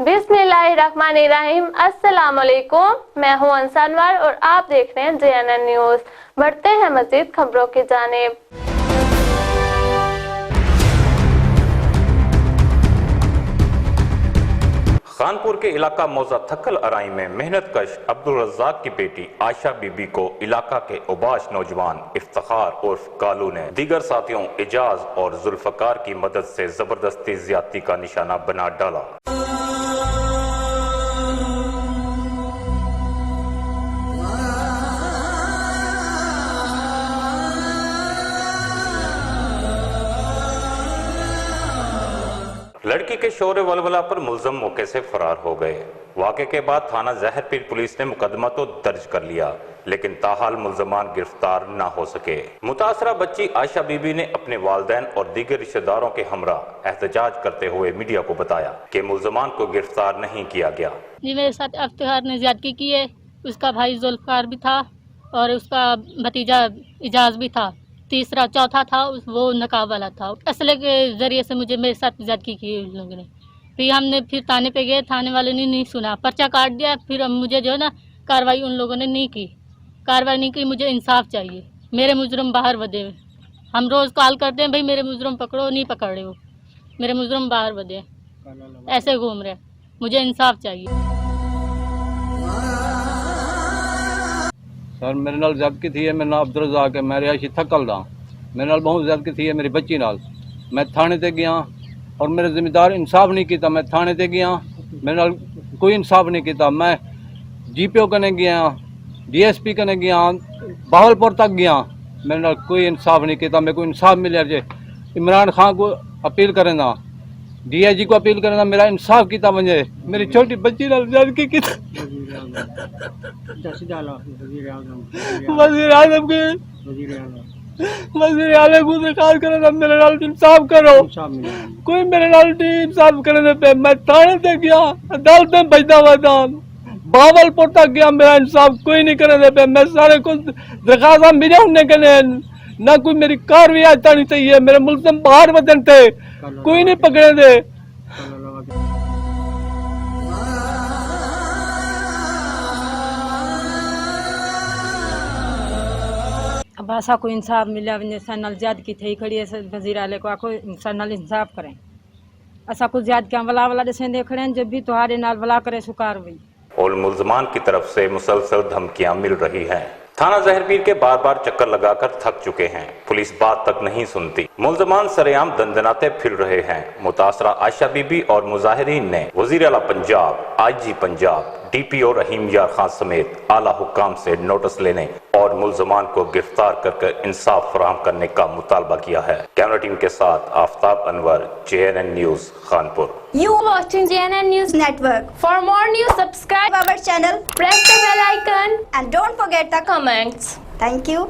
बिस्मिल्लाहिर्रहमानिर्रहीम। अस्सलाम वालेकुम, मैं हूं अंसानवार और आप देख रहे हैं JNN न्यूज। बढ़ते हैं मजीद खबरों की जानिब। खानपुर के इलाका मौजा थक्कल अराई में मेहनत कश अब्दुल रज़्ज़ाक की बेटी आयशा बीबी को इलाका के उबाश नौजवान इफ्तिखार उर्फ कालू ने दीगर साथियों इजाज और जुल्फकार की मदद से जबरदस्ती ज्यादती का निशाना बना डाला। लड़की के शोर वलवला पर मुलजम मौके से फरार हो गए। वाक़े के बाद थाना जहरपीर पुलिस ने मुकदमा तो दर्ज कर लिया, लेकिन ताहाल मुलजमान गिरफ्तार न हो सके। मुतासरा बच्ची आयशा बीबी ने अपने वालिदैन और दीगर रिश्तेदारों के हमरा एहतजाज करते हुए मीडिया को बताया कि मुलजमान को गिरफ्तार नहीं किया गया। जी मेरे साथ इफ्तिखार ने ज्यादती की है, उसका भाई जुल्फकार भी था और उसका भतीजा इजाज भी था, तीसरा चौथा था वो नकाब वाला था। असले के जरिए से मुझे मेरे साथ ज्यादती की उन लोगों ने। फिर थाने पे गए, थाने वाले ने नहीं सुना, पर्चा काट दिया। फिर मुझे जो है ना कार्रवाई उन लोगों ने नहीं की। मुझे इंसाफ चाहिए। मेरे मुजरम बाहर बदे। हम रोज़ कॉल करते हैं, भाई मेरे मुजरम पकड़ो, नहीं पकड़ रहे हो, मेरे मुजरम बाहर बदे ऐसे घूम रहे। मुझे इंसाफ चाहिए। सर मेरे नाल ज़्यादती थी है, मेरा नाम अब्दुल रज़्ज़ाक है, मैं रिहायशी थक्कल दा। मेरे नाल बहुत ज़्यादती थी है मेरी बच्ची नाल। मैं थाने ते गया और मेरे जिम्मेदार इंसाफ नहीं किया। मैं थाने ते गया, मेरे नाल कोई इंसाफ नहीं किया। मैं GPO कने गया, DSP कने गया, बहावलपुर तक गया, मेरे नाल कोई इंसाफ नहीं किया। मेरे को इंसाफ मिले जे इमरान खान को अपील करेंदा, DIG को अपील करेंदा, मेरा इंसाफ किया वजे। मेरी छोटी बच्ची नाल ज़्यादती की वज़ीर आज़म को दरखास्त करें, मेरे नाल इंसाफ करो। कोई मेरे नाल इंसाफ करे पे। मैं थाने तक गया, अदालत में बजदा हुआ था, बहावलपुर तक गया, मेरा इंसाफ कोई नहीं करे पे। मैं सारे को दरखास्त मिले उन्हें कने ना कोई मेरी कार्रवाई आज तक नहीं चाहिए। मेरे मुल्ज़म बाहर वतन थे, कोई नहीं पकड़े थे। अब ऐसा कोई इंसाफ मिला नल ज्याद की थी खड़ी है। वज़ीर आले को आखो नल इंसाफ करें। ऐसा कुछ ज्याद क्या वला वला दसे देख रहे हैं, जब भी तुम्हारे नाल वला करे सुकार हुई। और मुलजमान की तरफ से मुसलसल धमकियां मिल रही हैं। थाना जहरपीर के बार बार चक्कर लगाकर थक चुके हैं, पुलिस बात तक नहीं सुनती। मुलजमान सरेआम दंदनाते फिर रहे हैं। मुतासरा आयशा बीबी और मुजाहिरीन ने वज़ीर आला पंजाब, IG पंजाब, DPO रहीम यार खान समेत आला हुक्काम से नोटिस लेने और मुलजमान को गिरफ्तार कर इंसाफ फराहम करने का मुतालबा किया है। कैमरा टीम के साथ Aftab Anwar, JNN news Khanpur. You watching JNN News Network. For more news, subscribe Our channel, press the bell icon and don't forget the comments. Thank you.